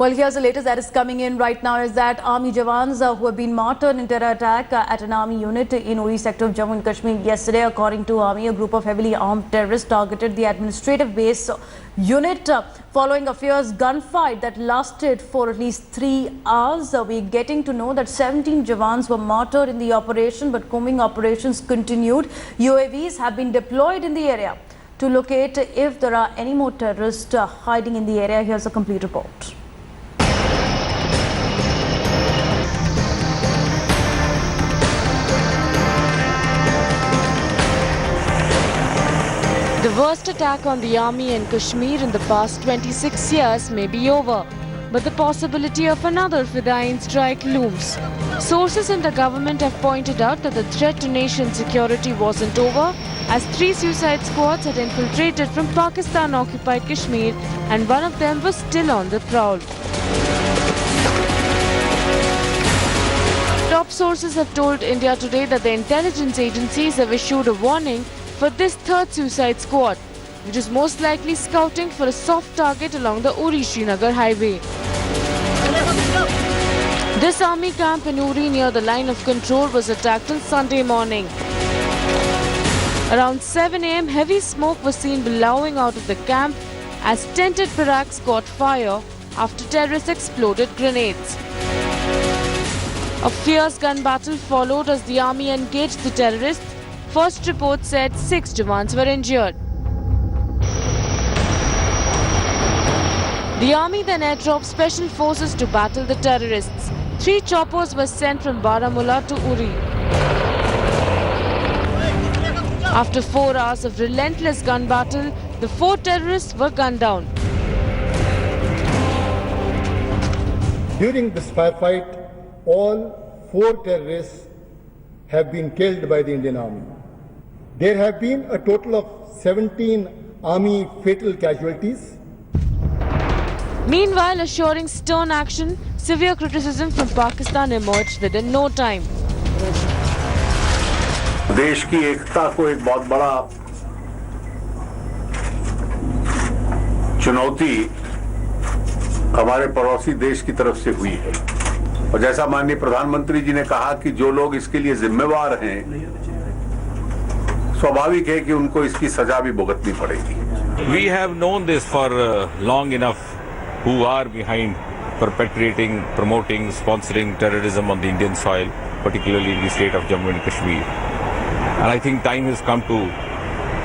Well, here's the latest that is coming in right now is that army jawans who have been martyred in terror attack at an army unit in Uri sector of Jammu Kashmir yesterday. According to army, a group of heavily armed terrorists targeted the administrative base unit following a fierce gunfight that lasted for at least 3 hours. We're getting to know that 17 jawans were martyred in the operation, but combing operations continued. UAVs have been deployed in the area to locate if there are any more terrorists hiding in the area. Here's a complete report. The worst attack on the army in Kashmir in the past 26 years may be over, but the possibility of another Fidayeen strike looms. Sources in the government have pointed out that the threat to nation security wasn't over, as 3 suicide squads had infiltrated from Pakistan-occupied Kashmir and one of them was still on the prowl. Top sources have told India Today that the intelligence agencies have issued a warning for this 3rd suicide squad, which is most likely scouting for a soft target along the Uri-Srinagar highway. This army camp in Uri near the line of control was attacked on Sunday morning. Around 7 AM, heavy smoke was seen billowing out of the camp as tented barracks caught fire after terrorists exploded grenades. A fierce gun battle followed as the army engaged the terrorists. First report said 6 jawans were injured. The army then airdropped special forces to battle the terrorists. 3 choppers were sent from Baramulla to Uri. After 4 hours of relentless gun battle, the 4 terrorists were gunned down. During this firefight, all 4 terrorists have been killed by the Indian Army. There have been a total of 17 Army fatal casualties. Meanwhile, assuring stern action, severe criticism from Pakistan emerged within no time. देश की एकता को एक बहुत बड़ा चुनौती हमारे पड़ोसी देश की तरफ से हुई है और जैसा माननीय प्रधानमंत्री जी ने कहा कि जो लोग इसके लिए जिम्मेवार हैं स्वाभाविक है कि उनको इसकी सजा भी भुगतनी पड़ेगी. We have known this for long enough who are behind perpetrating, promoting, sponsoring terrorism on the Indian soil, particularly in the state of Jammu and Kashmir. And I think time has come to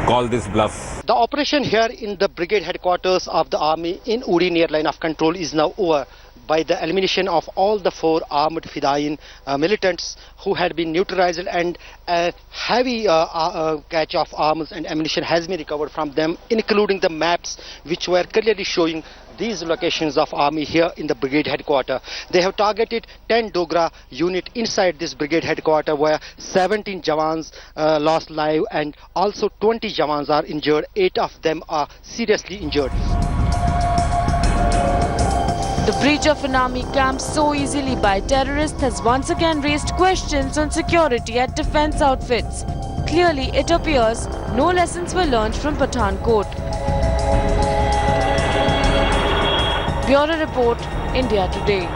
call this bluff. The operation here in the brigade headquarters of the army in Uri near line of control is now over by the elimination of all the 4 armed Fidayeen militants who had been neutralized, and a heavy catch of arms and ammunition has been recovered from them, including the maps which were clearly showing these locations of army here in the brigade headquarters. They have targeted 10 Dogra unit inside this brigade headquarters where 17 jawans lost life and also 20 jawans are injured. 8 of them are seriously injured. The breach of an army camp so easily by terrorists has once again raised questions on security at defense outfits. Clearly, it appears no lessons were learned from Pathankot. Bureau Report, India Today.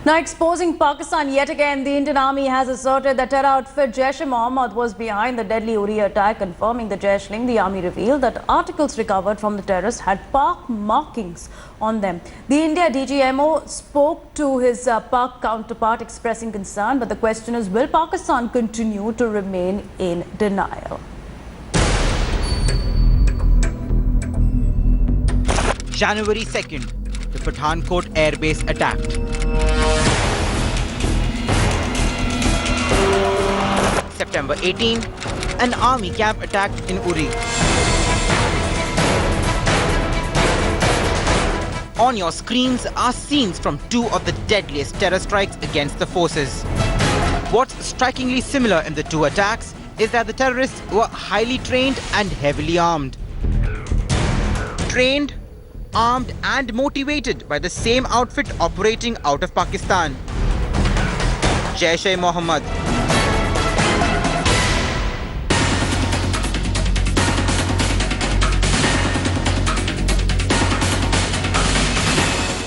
Now exposing Pakistan yet again, the Indian Army has asserted that terror outfit Jaish-e-Mohammed was behind the deadly Uri attack. Confirming the Jaish link, the army revealed that articles recovered from the terrorists had Pak markings on them. The India DGMO spoke to his Pak counterpart expressing concern, but the question is, will Pakistan continue to remain in denial? January 2nd, the Pathankot airbase attacked. September 18, an army camp attacked in Uri. On your screens are scenes from 2 of the deadliest terror strikes against the forces. What's strikingly similar in the 2 attacks is that the terrorists were highly trained and heavily armed. Trained, armed and motivated by the same outfit operating out of Pakistan, Jaish-e-Mohammed.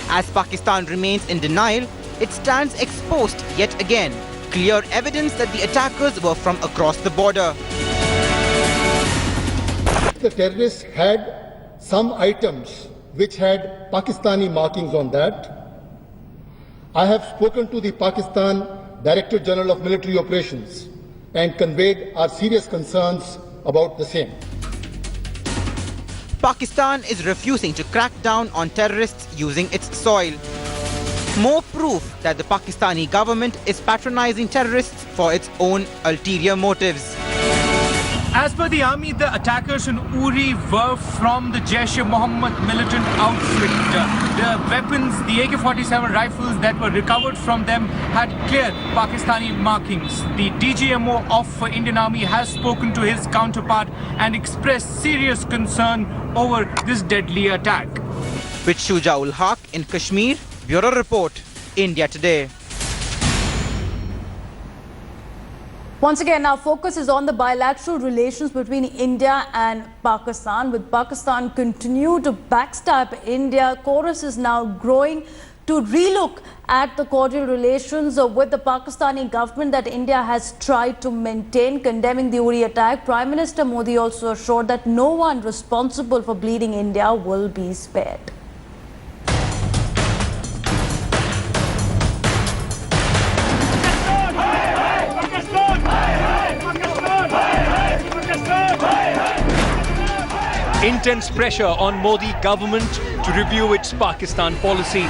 As Pakistan remains in denial, it stands exposed yet again. Clear evidence that the attackers were from across the border. The terrorists had some items which had Pakistani markings on that. I have spoken to the Pakistan Director General of Military Operations and conveyed our serious concerns about the same. Pakistan is refusing to crack down on terrorists using its soil. More proof that the Pakistani government is patronizing terrorists for its own ulterior motives. As per the army, the attackers in Uri were from the Jaish-e-Mohammed militant outfit. The weapons, the AK-47 rifles that were recovered from them had clear Pakistani markings. The DGMO of Indian Army has spoken to his counterpart and expressed serious concern over this deadly attack. With Shujaul Haq in Kashmir, Bureau Report, India Today. Once again, our focus is on the bilateral relations between India and Pakistan. With Pakistan continue to backstab India, chorus is now growing to relook at the cordial relations with the Pakistani government that India has tried to maintain. Condemning the Uri attack, Prime Minister Modi also assured that no one responsible for bleeding India will be spared. Intense pressure on Modi government to review its Pakistan policy.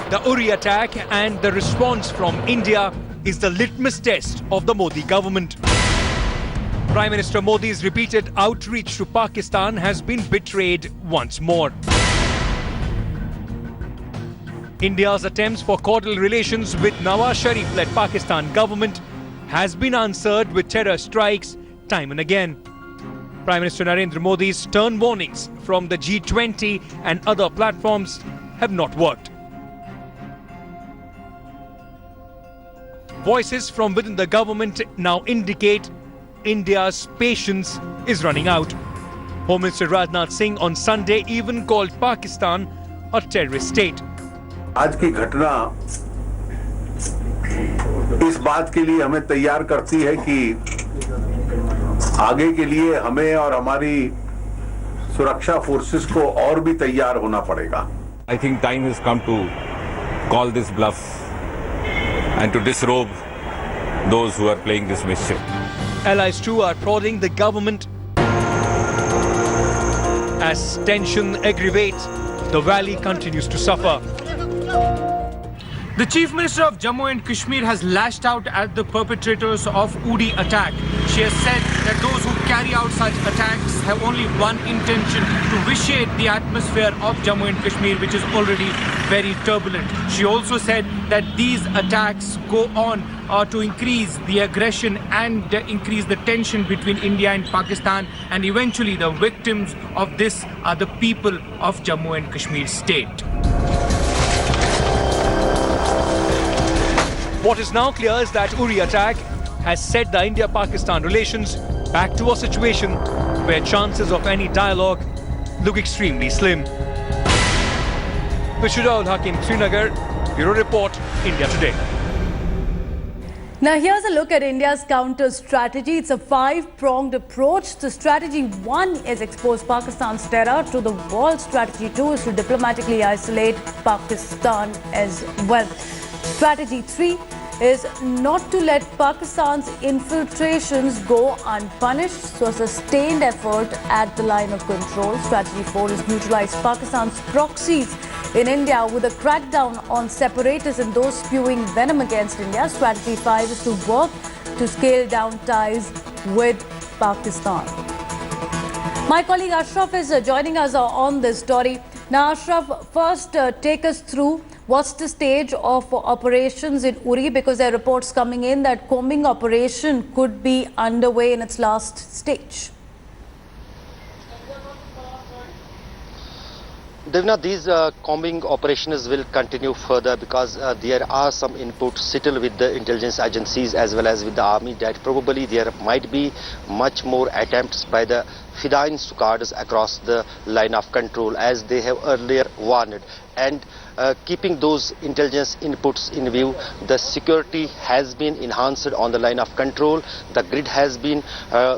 The Uri attack and the response from India is the litmus test of the Modi government. Prime Minister Modi's repeated outreach to Pakistan has been betrayed once more. India's attempts for cordial relations with Nawaz Sharif-led Pakistan government has been answered with terror strikes time and again. Prime Minister Narendra Modi's stern warnings from the G20 and other platforms have not worked. Voices from within the government now indicate India's patience is running out. Home Minister Rajnath Singh on Sunday even called Pakistan a terrorist state. आज की घटना इस बात के लिए हमें तैयार करती है कि आगे के लिए हमें और हमारी सुरक्षा फोर्सेस को और भी तैयार होना पड़ेगा. I think time has come to call this bluff and to disrobe those who are playing this mischief. Allies too are prodding the government. As tension aggravates, the valley continues to suffer. The Chief Minister of Jammu and Kashmir has lashed out at the perpetrators of Uri attack. She has said that those who carry out such attacks have only one intention: to vitiate the atmosphere of Jammu and Kashmir, which is already very turbulent. She also said that these attacks go on to increase the aggression and increase the tension between India and Pakistan, and eventually the victims of this are the people of Jammu and Kashmir state. What is now clear is that Uri attack has set the India-Pakistan relations back to a situation where chances of any dialogue look extremely slim. Vishudal Hakim, Srinagar, Bureau Report, India Today. Now here's a look at India's counter strategy. It's a five-pronged approach. So strategy 1 is expose Pakistan's terror to the world. Strategy 2 is to diplomatically isolate Pakistan as well. Strategy 3 is not to let Pakistan's infiltrations go unpunished, so a sustained effort at the line of control. Strategy 4 is neutralize Pakistan's proxies in India with a crackdown on separatists and those spewing venom against India. Strategy 5 is to work to scale down ties with Pakistan. My colleague Ashraf is joining us on this story. Now Ashraf, first take us through what's the stage of operations in Uri, because there are reports coming in that combing operation could be underway in its last stage. Devna, these combing operations will continue further because there are some inputs settled with the intelligence agencies as well as with the army that probably there might be much more attempts by the Fidayeen squads across the line of control as they have earlier warned. And keeping those intelligence inputs in view, the security has been enhanced on the line of control, the grid has been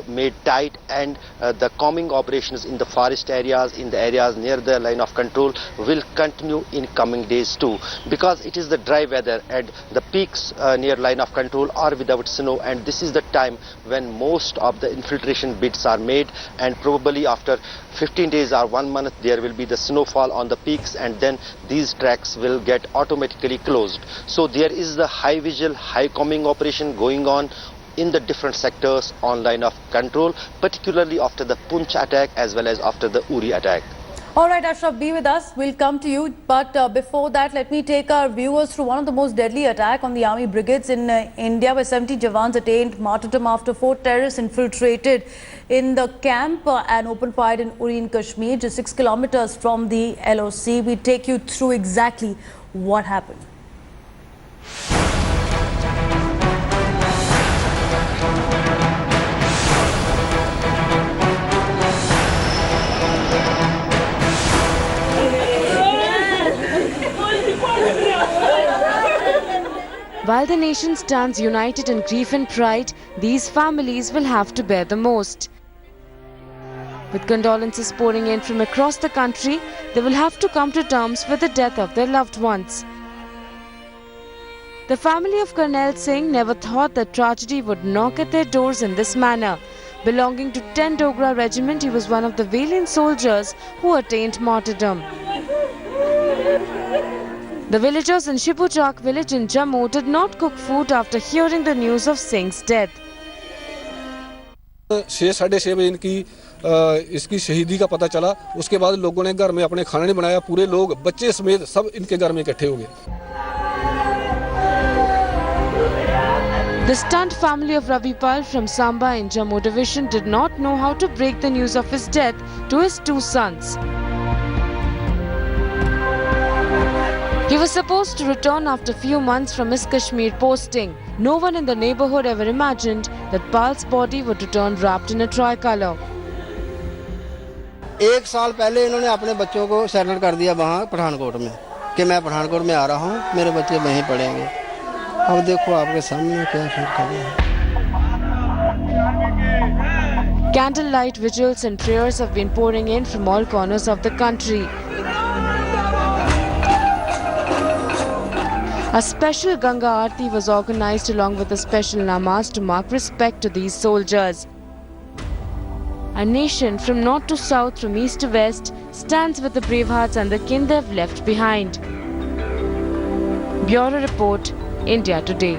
made tight, and the combing operations in the forest areas, in the areas near the line of control will continue in coming days too, because it is the dry weather and the peaks near line of control are without snow, and this is the time when most of the infiltration bids are made, and probably after 15 days or 1 month there will be the snowfall on the peaks, and then these tracks will get automatically closed. So there is the high visual, high combing operation going on in the different sectors on line of control, particularly after the Punch attack as well as after the Uri attack. All right, Ashraf, be with us. We'll come to you. But before that, let me take our viewers through one of the most deadly attacks on the army brigades in India, where 70 jawans attained martyrdom after 4 terrorists infiltrated in the camp and opened fire in Uri in Kashmir, just 6 kilometers from the LOC. We take you through exactly what happened. While the nation stands united in grief and pride, these families will have to bear the most. With condolences pouring in from across the country, they will have to come to terms with the death of their loved ones. The family of Colonel Singh never thought that tragedy would knock at their doors in this manner. Belonging to 10 Dogra Regiment, he was one of the valiant soldiers who attained martyrdom. The villagers in Shibuchak village in Jammu did not cook food after hearing the news of Singh's death. 6-6:30 बजे इसकी शहीदी का पता चला। उसके बाद लोगों ने घर में अपने खाना नहीं बनाया, पूरे लोग बच्चे समेत सब इनके घर में इकट्ठे हो गए। The stunned family of Ravipal from Samba in Jammu division did not know how to break the news of his death to his 2 sons. He was supposed to return after few months from his Kashmir posting. No one in the neighborhood ever imagined that Pal's body would return wrapped in a tricolor. 1 साल पहले इन्होंने अपने बच्चों को settle कर दिया वहाँ पठानकोट में कि मैं पठानकोट में आ रहा हूँ, मेरे बच्चे वहीं पढ़ेंगे। अब देखो आपके सामने क्या कर रहे हैं। Candlelight vigils and prayers have been pouring in from all corners of the country. A special Ganga Aarti was organized along with a special namaz to mark respect to these soldiers. A nation from north to south, from east to west, stands with the brave hearts and the kin they've left behind. Bureau Report, India Today.